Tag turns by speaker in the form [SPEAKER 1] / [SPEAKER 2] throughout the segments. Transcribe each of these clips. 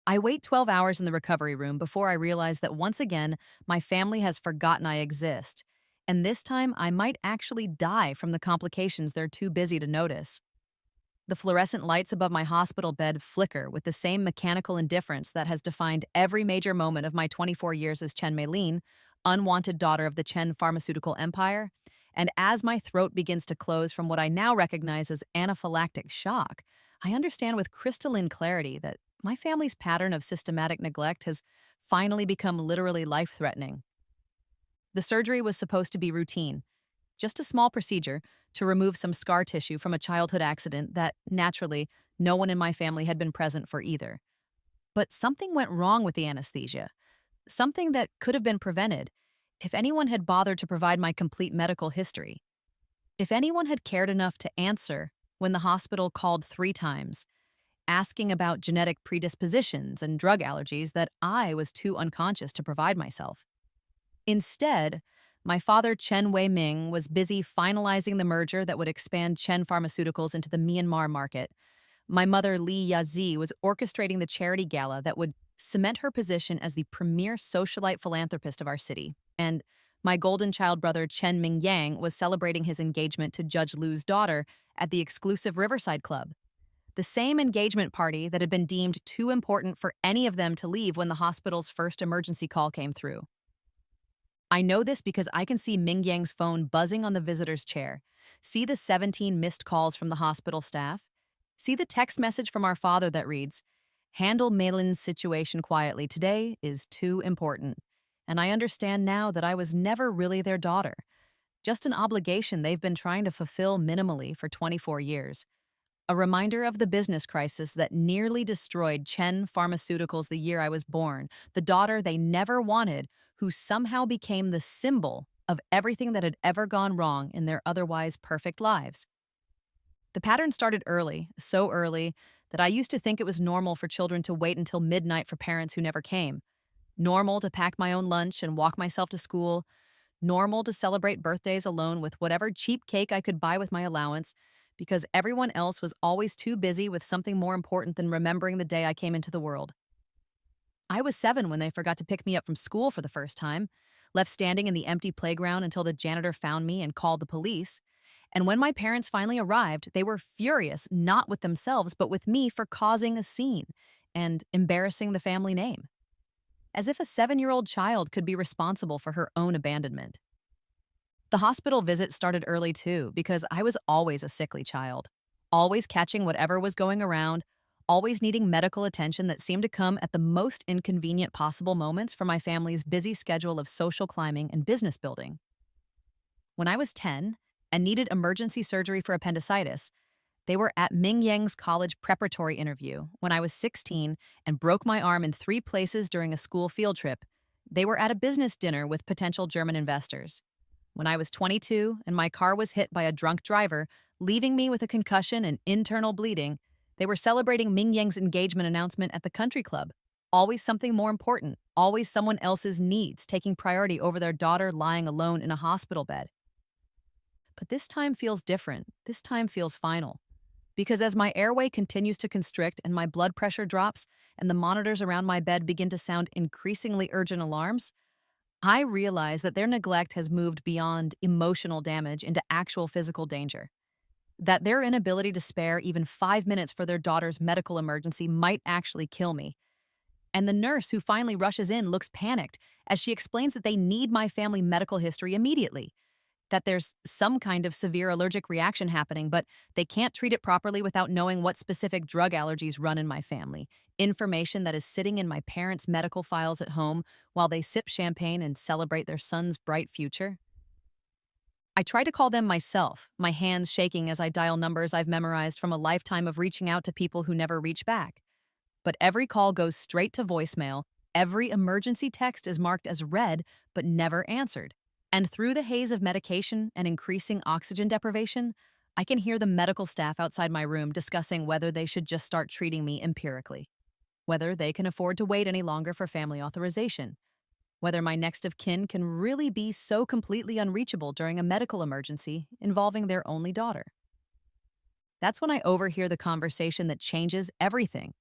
[SPEAKER 1] I wait 12 hours in the recovery room before I realize that once again, my family has forgotten I exist. And this time, I might actually die from the complications they're too busy to notice. The fluorescent lights above my hospital bed flicker with the same mechanical indifference that has defined every major moment of my 24 years as Chen Meilin, unwanted daughter of the Chen pharmaceutical empire. And as my throat begins to close from what I now recognize as anaphylactic shock, I understand with crystalline clarity that my family's pattern of systematic neglect has finally become literally life threatening. The surgery was supposed to be routine, just a small procedure to remove some scar tissue from a childhood accident that, naturally, no one in my family had been present for either. But something went wrong with the anesthesia, something that could have been prevented if anyone had bothered to provide my complete medical history. If anyone had cared enough to answer when the hospital called 3 times, asking about genetic predispositions and drug allergies that I was too unconscious to provide myself. Instead, my father Chen Wei-ming was busy finalizing the merger that would expand Chen Pharmaceuticals into the Myanmar market. My mother Li Yazi was orchestrating the charity gala that would cement her position as the premier socialite philanthropist of our city. And my golden child brother Chen Mingyang was celebrating his engagement to Judge Lu's daughter at the exclusive Riverside Club. The same engagement party that had been deemed too important for any of them to leave when the hospital's first emergency call came through. I know this because I can see Ming Yang's phone buzzing on the visitor's chair, see the 17 missed calls from the hospital staff, see the text message from our father that reads, "Handle Malin's situation quietly. Today is too important." And I understand now that I was never really their daughter, just an obligation they've been trying to fulfill minimally for 24 years. A reminder of the business crisis that nearly destroyed Chen Pharmaceuticals the year I was born, the daughter they never wanted, who somehow became the symbol of everything that had ever gone wrong in their otherwise perfect lives. The pattern started early, so early that I used to think it was normal for children to wait until midnight for parents who never came. Normal to pack my own lunch and walk myself to school. Normal to celebrate birthdays alone with whatever cheap cake I could buy with my allowance, because everyone else was always too busy with something more important than remembering the day I came into the world. I was 7 when they forgot to pick me up from school for the first time, left standing in the empty playground until the janitor found me and called the police. And when my parents finally arrived, they were furious, not with themselves, but with me for causing a scene and embarrassing the family name. As if a 7-year-old child could be responsible for her own abandonment. The hospital visit started early too, because I was always a sickly child, always catching whatever was going around, always needing medical attention that seemed to come at the most inconvenient possible moments for my family's busy schedule of social climbing and business building. When I was 10 and needed emergency surgery for appendicitis, they were at Ming Yang's college preparatory interview. When I was 16 and broke my arm in 3 places during a school field trip, they were at a business dinner with potential German investors. When I was 22 and my car was hit by a drunk driver, leaving me with a concussion and internal bleeding, they were celebrating Ming Yang's engagement announcement at the country club. Always something more important, always someone else's needs taking priority over their daughter lying alone in a hospital bed. But this time feels different. This time feels final. Because as my airway continues to constrict and my blood pressure drops and the monitors around my bed begin to sound increasingly urgent alarms, I realize that their neglect has moved beyond emotional damage into actual physical danger. That their inability to spare even 5 minutes for their daughter's medical emergency might actually kill me. And the nurse who finally rushes in looks panicked as she explains that they need my family medical history immediately. That there's some kind of severe allergic reaction happening, but they can't treat it properly without knowing what specific drug allergies run in my family. Information that is sitting in my parents' medical files at home while they sip champagne and celebrate their son's bright future. I try to call them myself, my hands shaking as I dial numbers I've memorized from a lifetime of reaching out to people who never reach back. But every call goes straight to voicemail. Every emergency text is marked as read, but never answered. And through the haze of medication and increasing oxygen deprivation, I can hear the medical staff outside my room discussing whether they should just start treating me empirically, whether they can afford to wait any longer for family authorization, whether my next of kin can really be so completely unreachable during a medical emergency involving their only daughter. That's when I overhear the conversation that changes everything.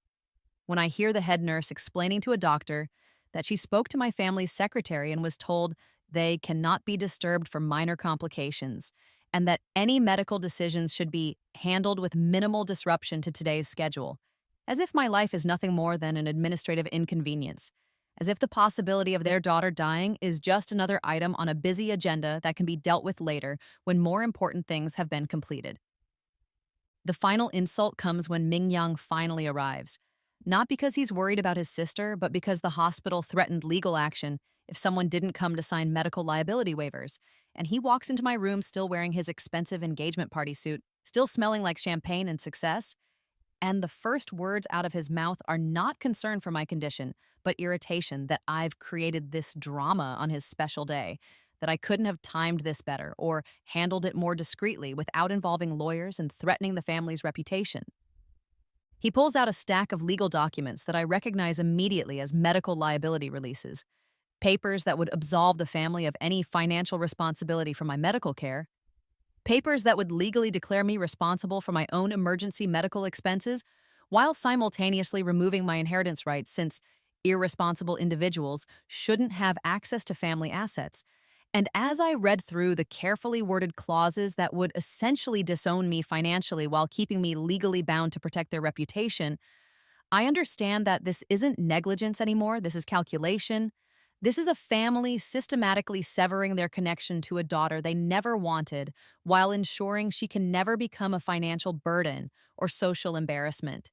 [SPEAKER 1] when I hear the head nurse explaining to a doctor that she spoke to my family's secretary and was told they cannot be disturbed for minor complications, and that any medical decisions should be handled with minimal disruption to today's schedule, as if my life is nothing more than an administrative inconvenience, as if the possibility of their daughter dying is just another item on a busy agenda that can be dealt with later when more important things have been completed. The final insult comes when Ming Yang finally arrives, not because he's worried about his sister, but because the hospital threatened legal action if someone didn't come to sign medical liability waivers, and he walks into my room still wearing his expensive engagement party suit, still smelling like champagne and success, and the first words out of his mouth are not concern for my condition, but irritation that I've created this drama on his special day, that I couldn't have timed this better or handled it more discreetly without involving lawyers and threatening the family's reputation. He pulls out a stack of legal documents that I recognize immediately as medical liability releases, papers that would absolve the family of any financial responsibility for my medical care, papers that would legally declare me responsible for my own emergency medical expenses, while simultaneously removing my inheritance rights since irresponsible individuals shouldn't have access to family assets. And as I read through the carefully worded clauses that would essentially disown me financially while keeping me legally bound to protect their reputation, I understand that this isn't negligence anymore, this is calculation. This is a family systematically severing their connection to a daughter they never wanted while ensuring she can never become a financial burden or social embarrassment.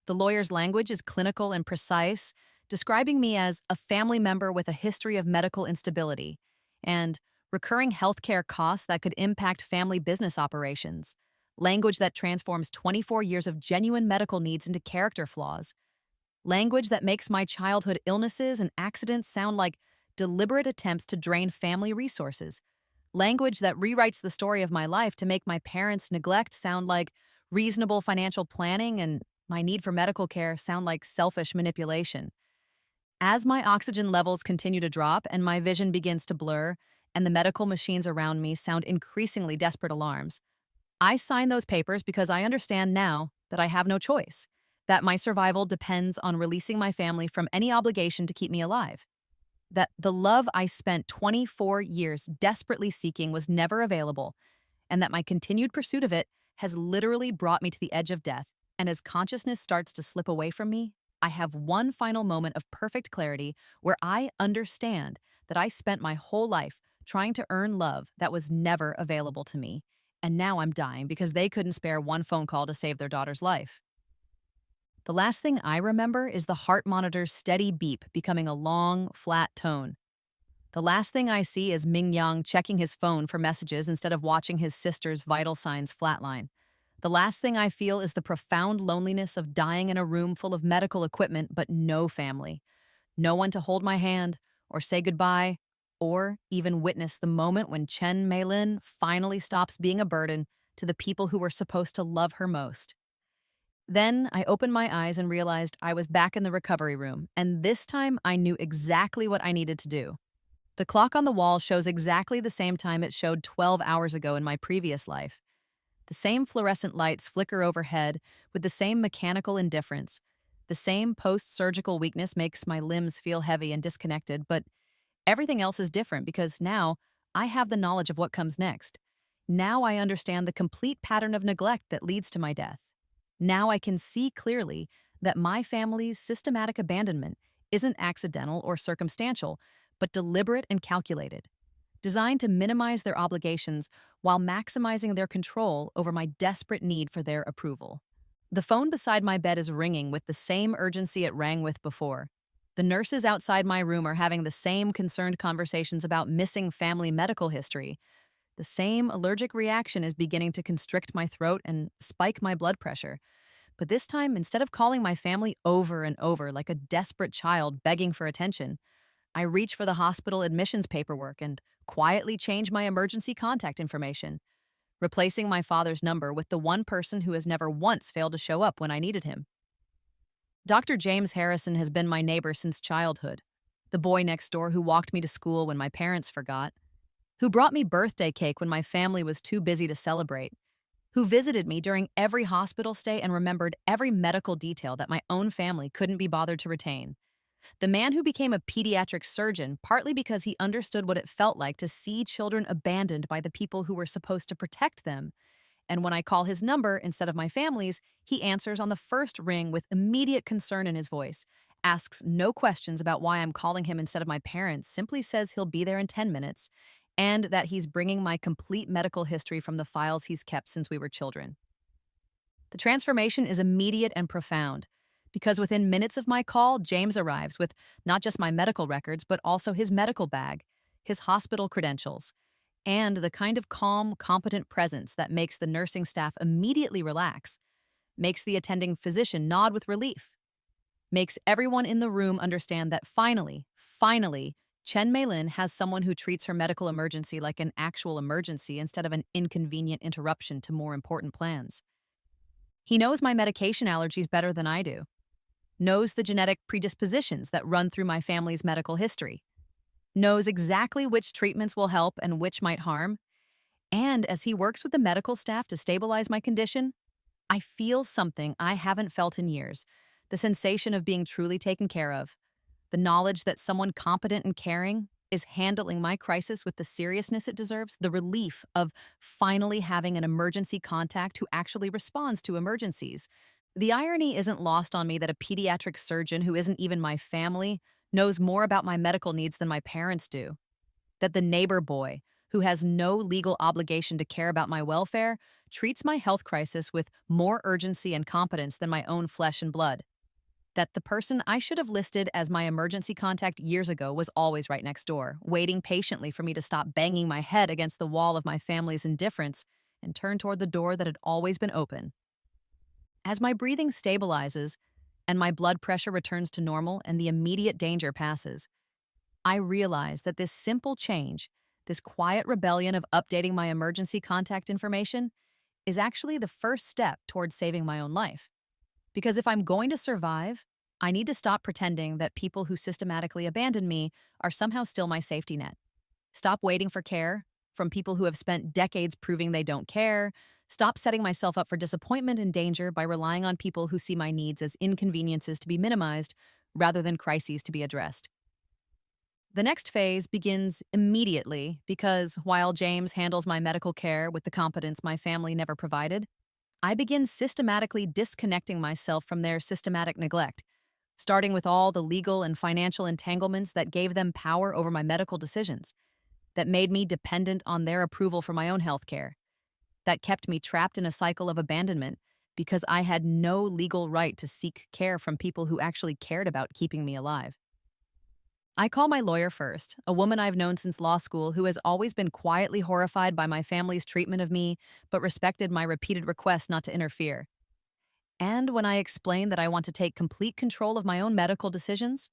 [SPEAKER 1] The lawyer's language is clinical and precise, describing me as a family member with a history of medical instability and recurring healthcare costs that could impact family business operations, language that transforms 24 years of genuine medical needs into character flaws, language that makes my childhood illnesses and accidents sound like deliberate attempts to drain family resources, language that rewrites the story of my life to make my parents' neglect sound like reasonable financial planning and my need for medical care sound like selfish manipulation. As my oxygen levels continue to drop and my vision begins to blur, and the medical machines around me sound increasingly desperate alarms, I sign those papers because I understand now that I have no choice, that my survival depends on releasing my family from any obligation to keep me alive, that the love I spent 24 years desperately seeking was never available, and that my continued pursuit of it has literally brought me to the edge of death. And as consciousness starts to slip away from me, I have one final moment of perfect clarity where I understand that I spent my whole life trying to earn love that was never available to me. And now I'm dying because they couldn't spare one phone call to save their daughter's life. The last thing I remember is the heart monitor's steady beep becoming a long, flat tone. The last thing I see is Ming Yang checking his phone for messages instead of watching his sister's vital signs flatline. The last thing I feel is the profound loneliness of dying in a room full of medical equipment but no family. No one to hold my hand, or say goodbye, or even witness the moment when Chen Meilin finally stops being a burden to the people who were supposed to love her most. Then I opened my eyes and realized I was back in the recovery room, and this time I knew exactly what I needed to do. The clock on the wall shows exactly the same time it showed 12 hours ago in my previous life. The same fluorescent lights flicker overhead with the same mechanical indifference. The same post-surgical weakness makes my limbs feel heavy and disconnected, but everything else is different because now I have the knowledge of what comes next. Now I understand the complete pattern of neglect that leads to my death. Now I can see clearly that my family's systematic abandonment isn't accidental or circumstantial, but deliberate and calculated, designed to minimize their obligations while maximizing their control over my desperate need for their approval. The phone beside my bed is ringing with the same urgency it rang with before. The nurses outside my room are having the same concerned conversations about missing family medical history. The same allergic reaction is beginning to constrict my throat and spike my blood pressure. But this time, instead of calling my family over and over like a desperate child begging for attention, I reach for the hospital admissions paperwork and quietly change my emergency contact information, replacing my father's number with the one person who has never once failed to show up when I needed him. Dr. James Harrison has been my neighbor since childhood, the boy next door who walked me to school when my parents forgot, who brought me birthday cake when my family was too busy to celebrate, who visited me during every hospital stay and remembered every medical detail that my own family couldn't be bothered to retain. The man who became a pediatric surgeon partly because he understood what it felt like to see children abandoned by the people who were supposed to protect them. And when I call his number instead of my family's, he answers on the first ring with immediate concern in his voice, asks no questions about why I'm calling him instead of my parents, simply says he'll be there in 10 minutes, and that he's bringing my complete medical history from the files he's kept since we were children. The transformation is immediate and profound, because within minutes of my call, James arrives with not just my medical records, but also his medical bag, his hospital credentials, and the kind of calm, competent presence that makes the nursing staff immediately relax, makes the attending physician nod with relief, makes everyone in the room understand that finally, Chen Meilin has someone who treats her medical emergency like an actual emergency instead of an inconvenient interruption to more important plans. He knows my medication allergies better than I do, knows the genetic predispositions that run through my family's medical history, knows exactly which treatments will help and which might harm, and as he works with the medical staff to stabilize my condition, I feel something I haven't felt in years, the sensation of being truly taken care of, the knowledge that someone competent and caring is handling my crisis with the seriousness it deserves, the relief of finally having an emergency contact who actually responds to emergencies. The irony isn't lost on me that a pediatric surgeon who isn't even my family knows more about my medical needs than my parents do. That the neighbor boy, who has no legal obligation to care about my welfare, treats my health crisis with more urgency and competence than my own flesh and blood. That the person I should have listed as my emergency contact years ago was always right next door, waiting patiently for me to stop banging my head against the wall of my family's indifference and turn toward the door that had always been open. As my breathing stabilizes and my blood pressure returns to normal and the immediate danger passes, I realize that this simple change, this quiet rebellion of updating my emergency contact information, is actually the first step towards saving my own life. Because if I'm going to survive, I need to stop pretending that people who systematically abandon me are somehow still my safety net. Stop waiting for care from people who have spent decades proving they don't care. Stop setting myself up for disappointment and danger by relying on people who see my needs as inconveniences to be minimized rather than crises to be addressed. The next phase begins immediately because while James handles my medical care with the competence my family never provided, I begin systematically disconnecting myself from their systematic neglect, starting with all the legal and financial entanglements that gave them power over my medical decisions, that made me dependent on their approval for my own health care, that kept me trapped in a cycle of abandonment because I had no legal right to seek care from people who actually cared about keeping me alive. I call my lawyer first, a woman I've known since law school who has always been quietly horrified by my family's treatment of me, but respected my repeated requests not to interfere. And when I explain that I want to take complete control of my own medical decisions,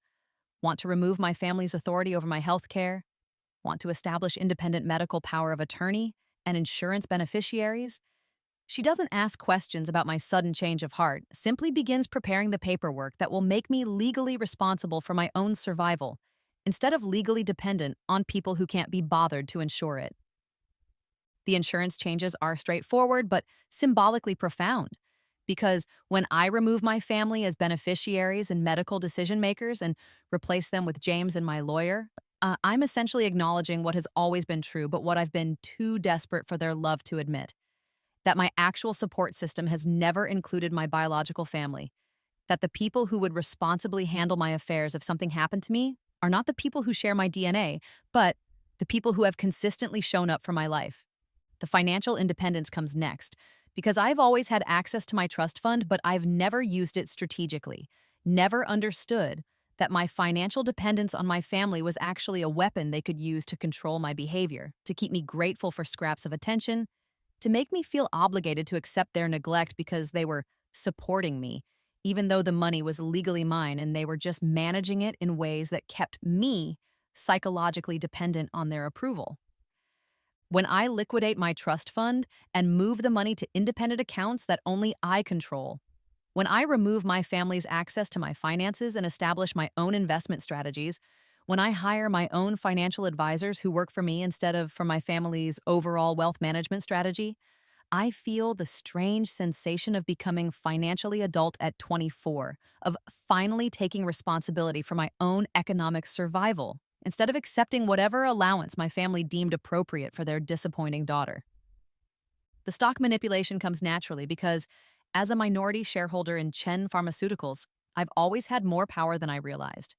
[SPEAKER 1] want to remove my family's authority over my health care, want to establish independent medical power of attorney and insurance beneficiaries, she doesn't ask questions about my sudden change of heart, simply begins preparing the paperwork that will make me legally responsible for my own survival, instead of legally dependent on people who can't be bothered to insure it. The insurance changes are straightforward but symbolically profound, because when I remove my family as beneficiaries and medical decision makers and replace them with James and my lawyer, I'm essentially acknowledging what has always been true but what I've been too desperate for their love to admit, that my actual support system has never included my biological family, that the people who would responsibly handle my affairs if something happened to me are not the people who share my DNA, but the people who have consistently shown up for my life. The financial independence comes next, because I've always had access to my trust fund, but I've never used it strategically, never understood that my financial dependence on my family was actually a weapon they could use to control my behavior, to keep me grateful for scraps of attention, to make me feel obligated to accept their neglect because they were supporting me, even though the money was legally mine and they were just managing it in ways that kept me psychologically dependent on their approval. When I liquidate my trust fund and move the money to independent accounts that only I control, when I remove my family's access to my finances and establish my own investment strategies, when I hire my own financial advisors who work for me instead of for my family's overall wealth management strategy, I feel the strange sensation of becoming financially adult at 24, of finally taking responsibility for my own economic survival, instead of accepting whatever allowance my family deemed appropriate for their disappointing daughter. The stock manipulation comes naturally because, as a minority shareholder in Chen Pharmaceuticals, I've always had more power than I realized.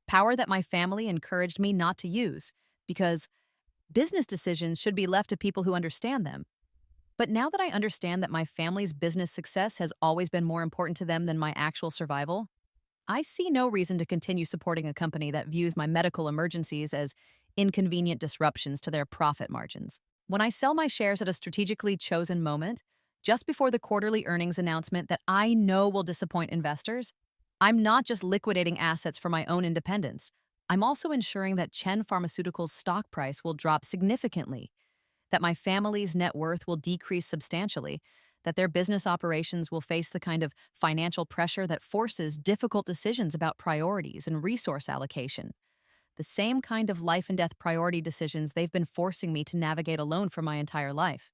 [SPEAKER 1] Power that my family encouraged me not to use, because business decisions should be left to people who understand them. But now that I understand that my family's business success has always been more important to them than my actual survival, I see no reason to continue supporting a company that views my medical emergencies as inconvenient disruptions to their profit margins. When I sell my shares at a strategically chosen moment, just before the quarterly earnings announcement that I know will disappoint investors, I'm not just liquidating assets for my own independence. I'm also ensuring that Chen Pharmaceuticals' stock price will drop significantly, that my family's net worth will decrease substantially, that their business operations will face the kind of financial pressure that forces difficult decisions about priorities and resource allocation, the same kind of life and death priority decisions they've been forcing me to navigate alone for my entire life.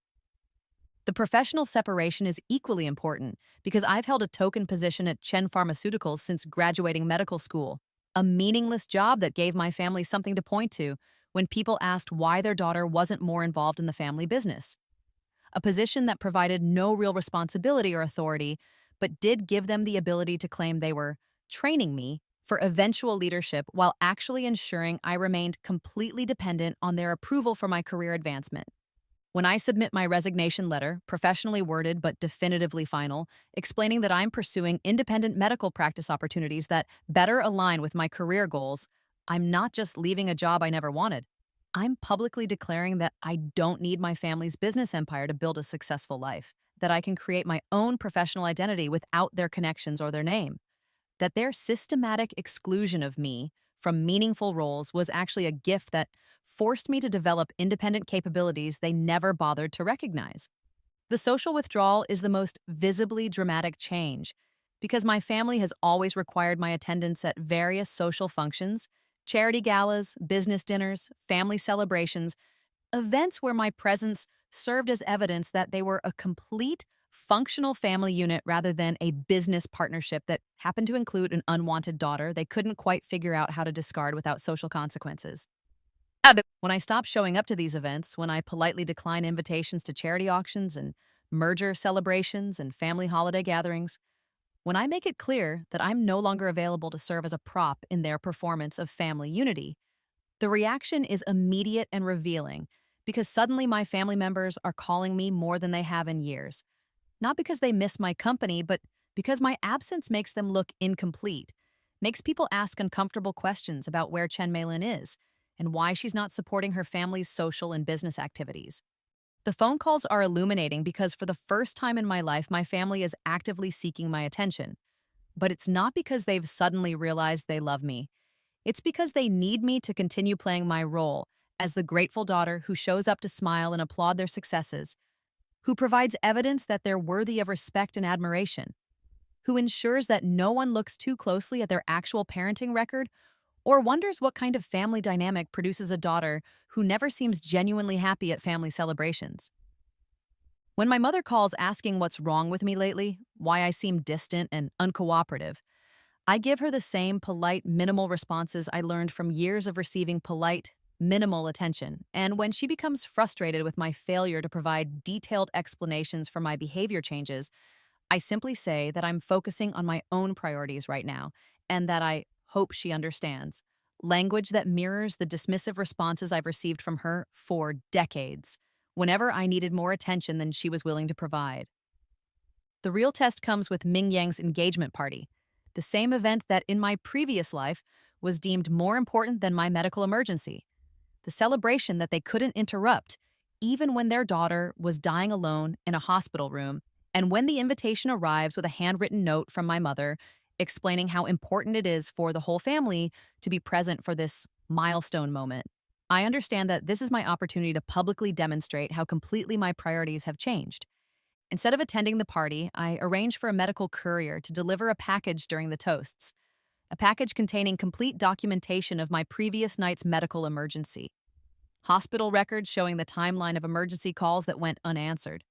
[SPEAKER 1] The professional separation is equally important because I've held a token position at Chen Pharmaceuticals since graduating medical school, a meaningless job that gave my family something to point to when people asked why their daughter wasn't more involved in the family business. A position that provided no real responsibility or authority, but did give them the ability to claim they were training me for eventual leadership while actually ensuring I remained completely dependent on their approval for my career advancement. When I submit my resignation letter, professionally worded but definitively final, explaining that I'm pursuing independent medical practice opportunities that better align with my career goals, I'm not just leaving a job I never wanted. I'm publicly declaring that I don't need my family's business empire to build a successful life, that I can create my own professional identity without their connections or their name, that their systematic exclusion of me from meaningful roles was actually a gift that forced me to develop independent capabilities they never bothered to recognize. The social withdrawal is the most visibly dramatic change because my family has always required my attendance at various social functions, charity galas, business dinners, family celebrations, events where my presence served as evidence that they were a complete, functional family unit rather than a business partnership that happened to include an unwanted daughter they couldn't quite figure out how to discard without social consequences. When I stop showing up to these events, when I politely decline invitations to charity auctions and merger celebrations and family holiday gatherings, when I make it clear that I'm no longer available to serve as a prop in their performance of family unity, the reaction is immediate and revealing because suddenly my family members are calling me more than they have in years. Not because they miss my company, but because my absence makes them look incomplete, makes people ask uncomfortable questions about where Chen Meilin is and why she's not supporting her family's social and business activities. The phone calls are illuminating because for the first time in my life, my family is actively seeking my attention. But it's not because they've suddenly realized they love me. It's because they need me to continue playing my role as the grateful daughter who shows up to smile and applaud their successes, who provides evidence that they're worthy of respect and admiration, who ensures that no one looks too closely at their actual parenting record or wonders what kind of family dynamic produces a daughter who never seems genuinely happy at family celebrations. When my mother calls asking what's wrong with me lately, why I seem distant and uncooperative, I give her the same polite, minimal responses I learned from years of receiving polite, minimal attention. And when she becomes frustrated with my failure to provide detailed explanations for my behavior changes, I simply say that I'm focusing on my own priorities right now and that I hope she understands. Language that mirrors the dismissive responses I've received from her for decades, whenever I needed more attention than she was willing to provide. The real test comes with Ming Yang's engagement party, the same event that in my previous life was deemed more important than my medical emergency. The celebration that they couldn't interrupt, even when their daughter was dying alone in a hospital room, and when the invitation arrives with a handwritten note from my mother explaining how important it is for the whole family to be present for this milestone moment. I understand that this is my opportunity to publicly demonstrate how completely my priorities have changed. Instead of attending the party, I arranged for a medical courier to deliver a package during the toasts, a package containing complete documentation of my previous night's medical emergency, hospital records showing the timeline of emergency calls that went unanswered,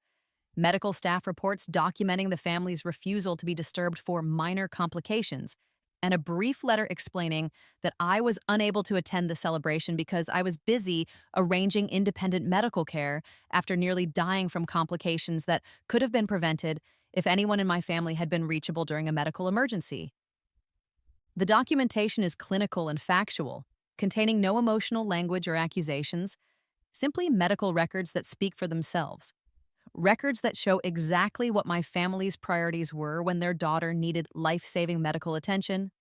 [SPEAKER 1] medical staff reports documenting the family's refusal to be disturbed for minor complications, and a brief letter explaining that I was unable to attend the celebration because I was busy arranging independent medical care after nearly dying from complications that could have been prevented if anyone in my family had been reachable during a medical emergency. The documentation is clinical and factual, containing no emotional language or accusations, simply medical records that speak for themselves. Records that show exactly what my family's priorities were when their daughter needed life saving medical attention.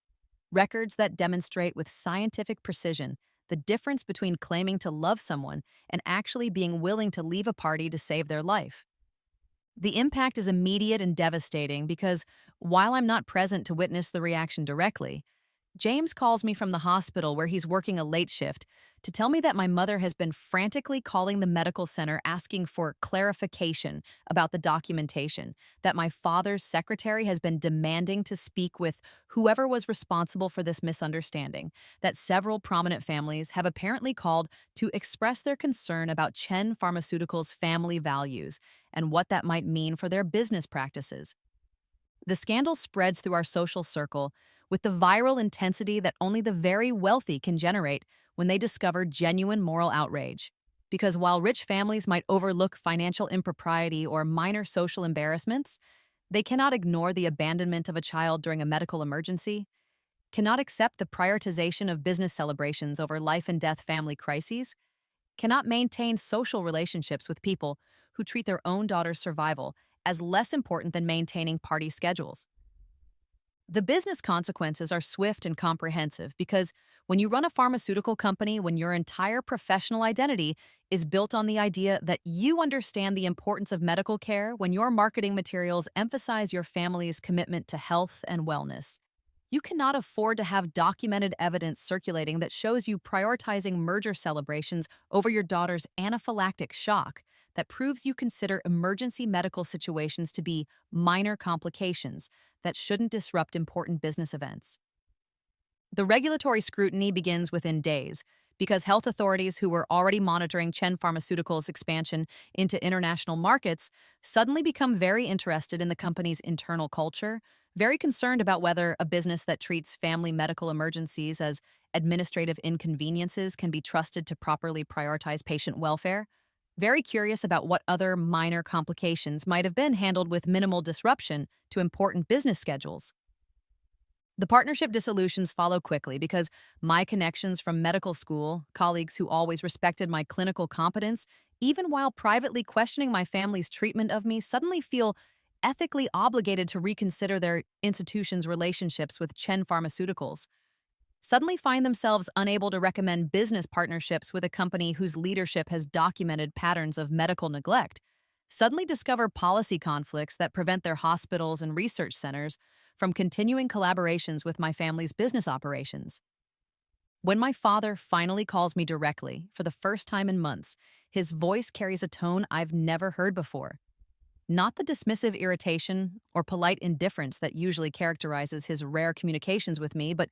[SPEAKER 1] Records that demonstrate with scientific precision the difference between claiming to love someone and actually being willing to leave a party to save their life. The impact is immediate and devastating because while I'm not present to witness the reaction directly, James calls me from the hospital where he's working a late shift to tell me that my mother has been frantically calling the medical center asking for clarification about the documentation, that my father's secretary has been demanding to speak with whoever was responsible for this misunderstanding, that several prominent families have apparently called to express their concern about Chen Pharmaceuticals' family values and what that might mean for their business practices. The scandal spreads through our social circle with the viral intensity that only the very wealthy can generate when they discover genuine moral outrage. Because while rich families might overlook financial impropriety or minor social embarrassments, they cannot ignore the abandonment of a child during a medical emergency, cannot accept the prioritization of business celebrations over life and death family crises, cannot maintain social relationships with people who treat their own daughter's survival as less important than maintaining party schedules. The business consequences are swift and comprehensive because when you run a pharmaceutical company, when your entire professional identity is built on the idea that you understand the importance of medical care, when your marketing materials emphasize your family's commitment to health and wellness, you cannot afford to have documented evidence circulating that shows you prioritizing merger celebrations over your daughter's anaphylactic shock that proves you consider emergency medical situations to be minor complications that shouldn't disrupt important business events. The regulatory scrutiny begins within days because health authorities who were already monitoring Chen Pharmaceuticals' expansion into international markets suddenly become very interested in the company's internal culture, very concerned about whether a business that treats family medical emergencies as administrative inconveniences can be trusted to properly prioritize patient welfare, very curious about what other minor complications might have been handled with minimal disruption to important business schedules. The partnership dissolutions follow quickly because my connections from medical school, colleagues who always respected my clinical competence, even while privately questioning my family's treatment of me, suddenly feel ethically obligated to reconsider their institution's relationships with Chen Pharmaceuticals, suddenly find themselves unable to recommend business partnerships with a company whose leadership has documented patterns of medical neglect, suddenly discover policy conflicts that prevent their hospitals and research centers from continuing collaborations with my family's business operations. When my father finally calls me directly, for the first time in months, his voice carries a tone I've never heard before. Not the dismissive irritation or polite indifference that usually characterizes his rare communications with me, but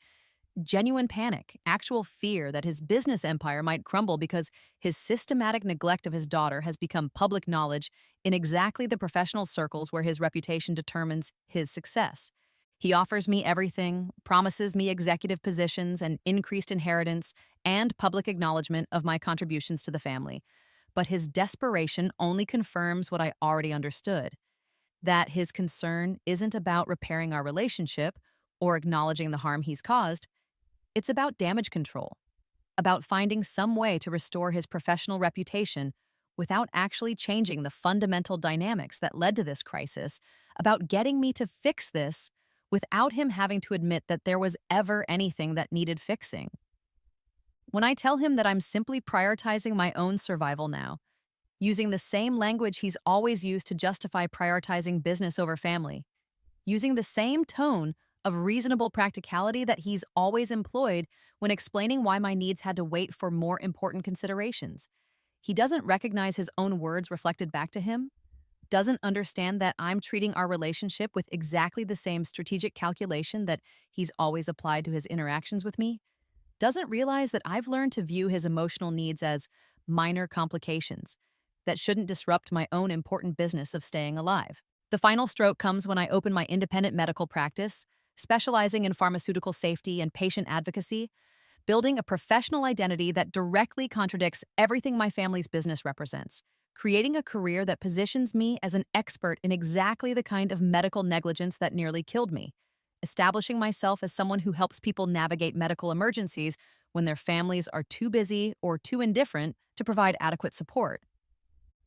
[SPEAKER 1] genuine panic, actual fear that his business empire might crumble because his systematic neglect of his daughter has become public knowledge in exactly the professional circles where his reputation determines his success. He offers me everything, promises me executive positions and increased inheritance and public acknowledgement of my contributions to the family. But his desperation only confirms what I already understood, that his concern isn't about repairing our relationship or acknowledging the harm he's caused. It's about damage control, about finding some way to restore his professional reputation without actually changing the fundamental dynamics that led to this crisis, about getting me to fix this without him having to admit that there was ever anything that needed fixing. When I tell him that I'm simply prioritizing my own survival now, using the same language he's always used to justify prioritizing business over family, using the same tone of reasonable practicality that he's always employed when explaining why my needs had to wait for more important considerations. He doesn't recognize his own words reflected back to him, doesn't understand that I'm treating our relationship with exactly the same strategic calculation that he's always applied to his interactions with me, doesn't realize that I've learned to view his emotional needs as minor complications, that shouldn't disrupt my own important business of staying alive. The final stroke comes when I open my independent medical practice, specializing in pharmaceutical safety and patient advocacy, building a professional identity that directly contradicts everything my family's business represents, creating a career that positions me as an expert in exactly the kind of medical negligence that nearly killed me, establishing myself as someone who helps people navigate medical emergencies when their families are too busy or too indifferent to provide adequate support.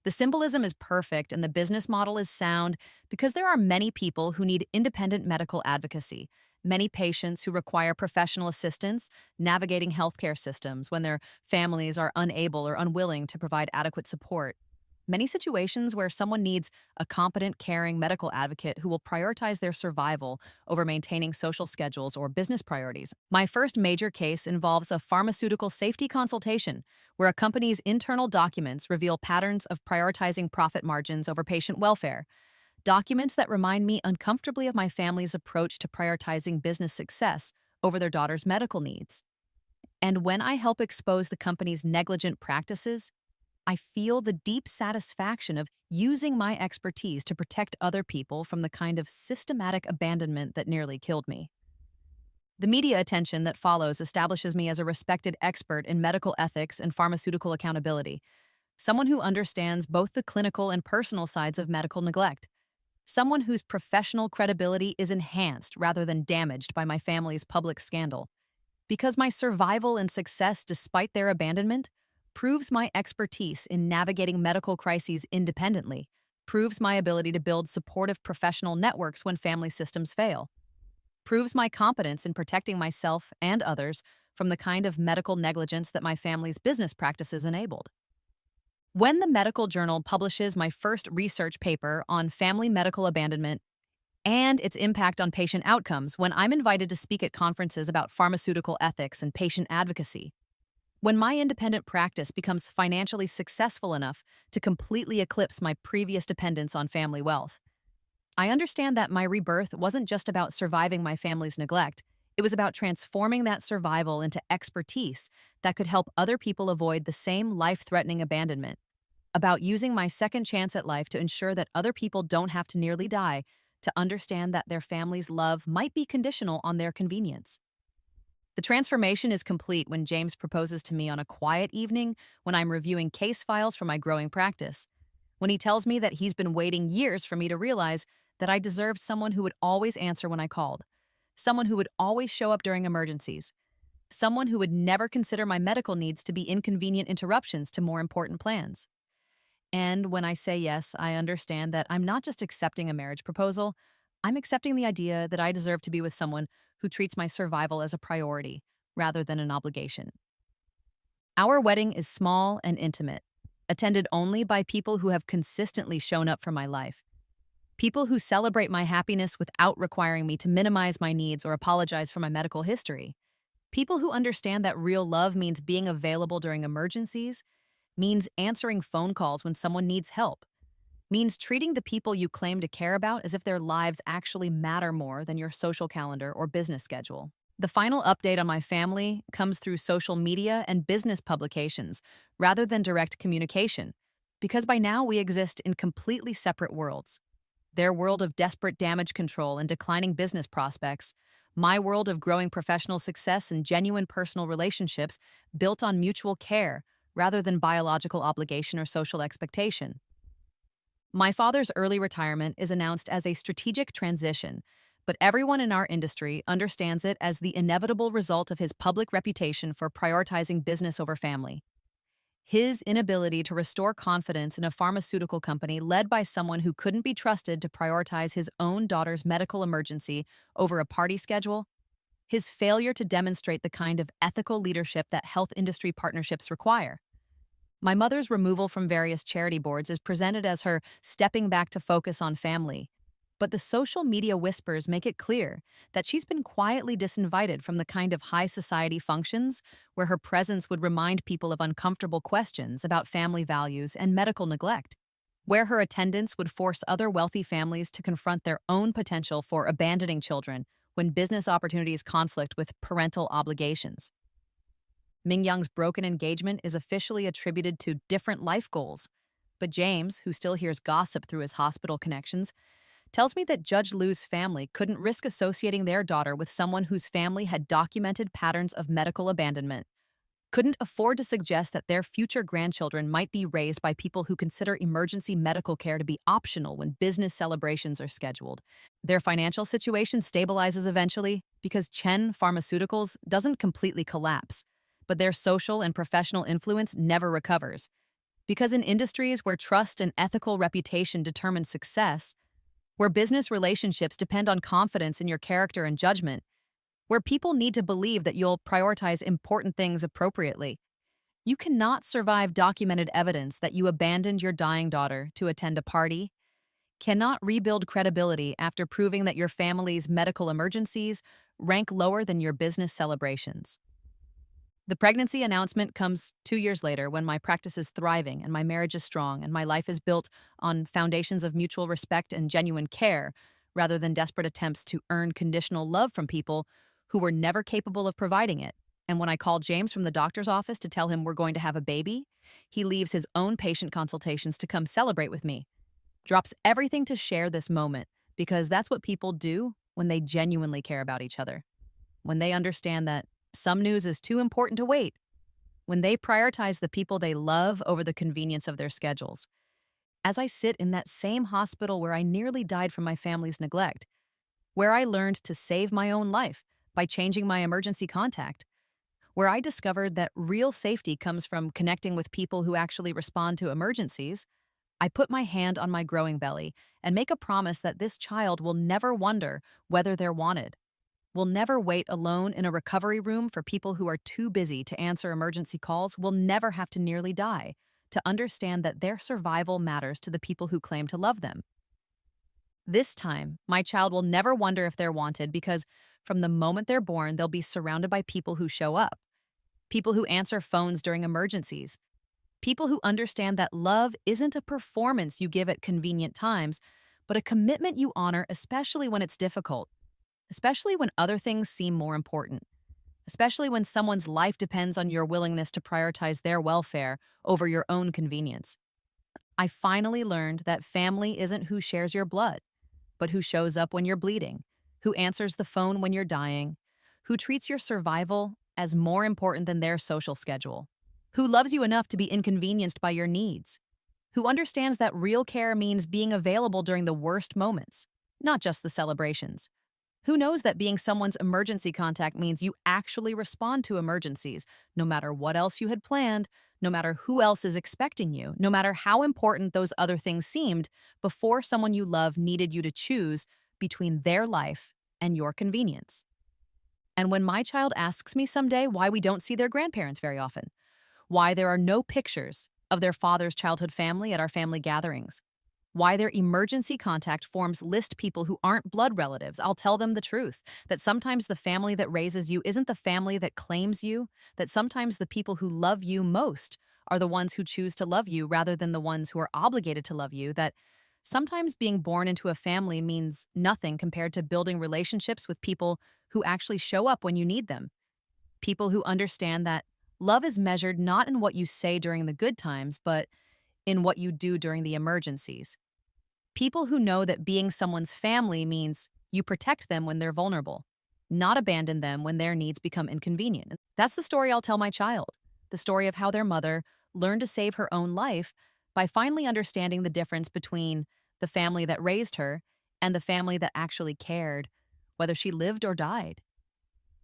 [SPEAKER 1] The symbolism is perfect and the business model is sound because there are many people who need independent medical advocacy, many patients who require professional assistance navigating healthcare systems when their families are unable or unwilling to provide adequate support. Many situations where someone needs a competent, caring medical advocate who will prioritize their survival over maintaining social schedules or business priorities. My first major case involves a pharmaceutical safety consultation, where a company's internal documents reveal patterns of prioritizing profit margins over patient welfare. Documents that remind me uncomfortably of my family's approach to prioritizing business success over their daughter's medical needs. And when I help expose the company's negligent practices, I feel the deep satisfaction of using my expertise to protect other people from the kind of systematic abandonment that nearly killed me. The media attention that follows establishes me as a respected expert in medical ethics and pharmaceutical accountability, someone who understands both the clinical and personal sides of medical neglect, someone whose professional credibility is enhanced rather than damaged by my family's public scandal. Because my survival and success despite their abandonment proves my expertise in navigating medical crises independently, proves my ability to build supportive professional networks when family systems fail, proves my competence in protecting myself and others from the kind of medical negligence that my family's business practices enabled. When the medical journal publishes my first research paper on family medical abandonment and its impact on patient outcomes, when I'm invited to speak at conferences about pharmaceutical ethics and patient advocacy, when my independent practice becomes financially successful enough to completely eclipse my previous dependence on family wealth, I understand that my rebirth wasn't just about surviving my family's neglect. It was about transforming that survival into expertise that could help other people avoid the same life-threatening abandonment, about using my second chance at life to ensure that other people don't have to nearly die to understand that their family's love might be conditional on their convenience. The transformation is complete when James proposes to me on a quiet evening when I'm reviewing case files for my growing practice, when he tells me that he's been waiting years for me to realize that I deserved someone who would always answer when I called, someone who would always show up during emergencies, someone who would never consider my medical needs to be inconvenient interruptions to more important plans. And when I say yes, I understand that I'm not just accepting a marriage proposal, I'm accepting the idea that I deserve to be with someone who treats my survival as a priority rather than an obligation. Our wedding is small and intimate, attended only by people who have consistently shown up for my life. People who celebrate my happiness without requiring me to minimize my needs or apologize for my medical history. People who understand that real love means being available during emergencies, means answering phone calls when someone needs help, means treating the people you claim to care about as if their lives actually matter more than your social calendar or business schedule. The final update on my family comes through social media and business publications rather than direct communication, because by now we exist in completely separate worlds. Their world of desperate damage control and declining business prospects, my world of growing professional success and genuine personal relationships built on mutual care rather than biological obligation or social expectation. My father's early retirement is announced as a strategic transition, but everyone in our industry understands it as the inevitable result of his public reputation for prioritizing business over family. His inability to restore confidence in a pharmaceutical company led by someone who couldn't be trusted to prioritize his own daughter's medical emergency over a party schedule, his failure to demonstrate the kind of ethical leadership that health industry partnerships require. My mother's removal from various charity boards is presented as her stepping back to focus on family, but the social media whispers make it clear that she's been quietly disinvited from the kind of high society functions where her presence would remind people of uncomfortable questions about family values and medical neglect, where her attendance would force other wealthy families to confront their own potential for abandoning children when business opportunities conflict with parental obligations. Ming Young's broken engagement is officially attributed to different life goals, But James, who still hears gossip through his hospital connections, tells me that Judge Liu's family couldn't risk associating their daughter with someone whose family had documented patterns of medical abandonment, couldn't afford to suggest that their future grandchildren might be raised by people who consider emergency medical care to be optional when business celebrations are scheduled. Their financial situation stabilizes eventually because Chen Pharmaceuticals doesn't completely collapse, but their social and professional influence never recovers. Because in industries where trust and ethical reputation determine success, where business relationships depend on confidence in your character and judgment, where people need to believe that you'll prioritize important things appropriately, you cannot survive documented evidence that you abandoned your dying daughter to attend a party, cannot rebuild credibility after proving that your family's medical emergencies rank lower than your business celebrations. The pregnancy announcement comes 2 years later when my practice is thriving and my marriage is strong and my life is built on foundations of mutual respect and genuine care rather than desperate attempts to earn conditional love from people who were never capable of providing it. And when I call James from the doctor's office to tell him we're going to have a baby, he leaves his own patient consultations to come celebrate with me, drops everything to share this moment because that's what people do when they genuinely care about each other, when they understand that some news is too important to wait, when they prioritize the people they love over the convenience of their schedules. As I sit in that same hospital where I nearly died from my family's neglect, where I learned to save my own life by changing my emergency contact, where I discovered that real safety comes from connecting with people who actually respond to emergencies, I put my hand on my growing belly and make a promise that this child will never wonder whether they're wanted, will never wait alone in a recovery room for people who are too busy to answer emergency calls, will never have to nearly die to understand that their survival matters to the people who claim to love them. This time, my child will never wonder if they're wanted because from the moment they're born, they'll be surrounded by people who show up, people who answer phones during emergencies, people who understand that love isn't a performance you give at convenient times, but a commitment you honor, especially when it's difficult, especially when other things seem more important, especially when someone's life depends on your willingness to prioritize their welfare over your own convenience. I finally learned that family isn't who shares your blood, but who shows up when you're bleeding, who answers the phone when you're dying, who treats your survival as more important than their social schedule, who loves you enough to be inconvenienced by your needs, who understands that real care means being available during the worst moments, not just the celebrations, who knows that being someone's emergency contact means you actually respond to emergencies, no matter what else you had planned, no matter who else is expecting you, no matter how important those other things seemed before someone you love needed you to choose between their life and your convenience. And when my child asks me someday why we don't see their grandparents very often, why there are no pictures of their father's childhood family at our family gatherings, why their emergency contact forms list people who aren't blood relatives, I'll tell them the truth, that sometimes the family that raises you isn't the family that claims you, that sometimes the people who love you most are the ones who choose to love you rather than the ones who are obligated to love you, that sometimes being born into a family means nothing compared to building relationships with people who actually show up when you need them, people who understand that love is measured not in what you say during the good times, but in what you do during the emergencies. People who know that being someone's family means you protect them when they're vulnerable, not abandon them when their needs become inconvenient. That's the story I'll tell my child, the story of how their mother learned to save her own life by finally understanding the difference between the family that raised her and the family that actually cared, whether she lived or died.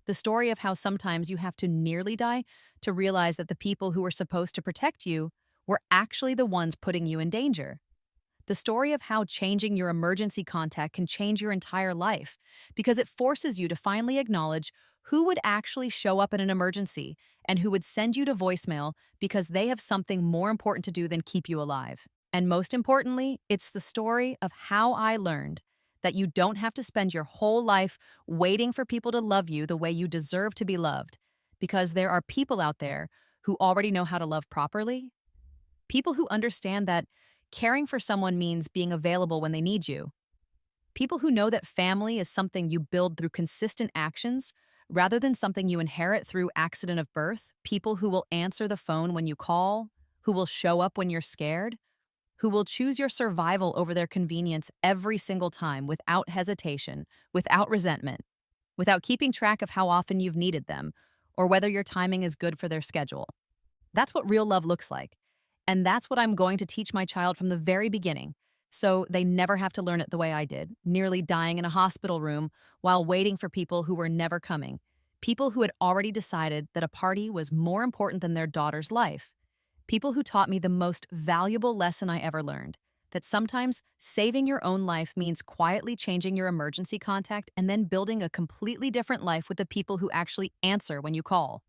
[SPEAKER 1] The story of how sometimes you have to nearly die to realize that the people who were supposed to protect you were actually the ones putting you in danger. The story of how changing your emergency contact can change your entire life because it forces you to finally acknowledge who would actually show up in an emergency and who would send you to voicemail because they have something more important to do than keep you alive. And most importantly, it's the story of how I learned that you don't have to spend your whole life waiting for people to love you the way you deserve to be loved, because there are people out there who already know how to love properly, people who understand that caring for someone means being available when they need you. People who know that family is something you build through consistent actions rather than something you inherit through accident of birth. People who will answer the phone when you call, who will show up when you're scared, who will choose your survival over their convenience every single time without hesitation, without resentment, without keeping track of how often you've needed them or whether your timing is good for their schedule. That's what real love looks like. And that's what I'm going to teach my child from the very beginning, so they never have to learn it the way I did, nearly dying in a hospital room while waiting for people who were never coming. People who had already decided that a party was more important than their daughter's life. People who taught me the most valuable lesson I ever learned, that sometimes saving your own life means quietly changing your emergency contact and then building a completely different life with the people who actually answer when you call.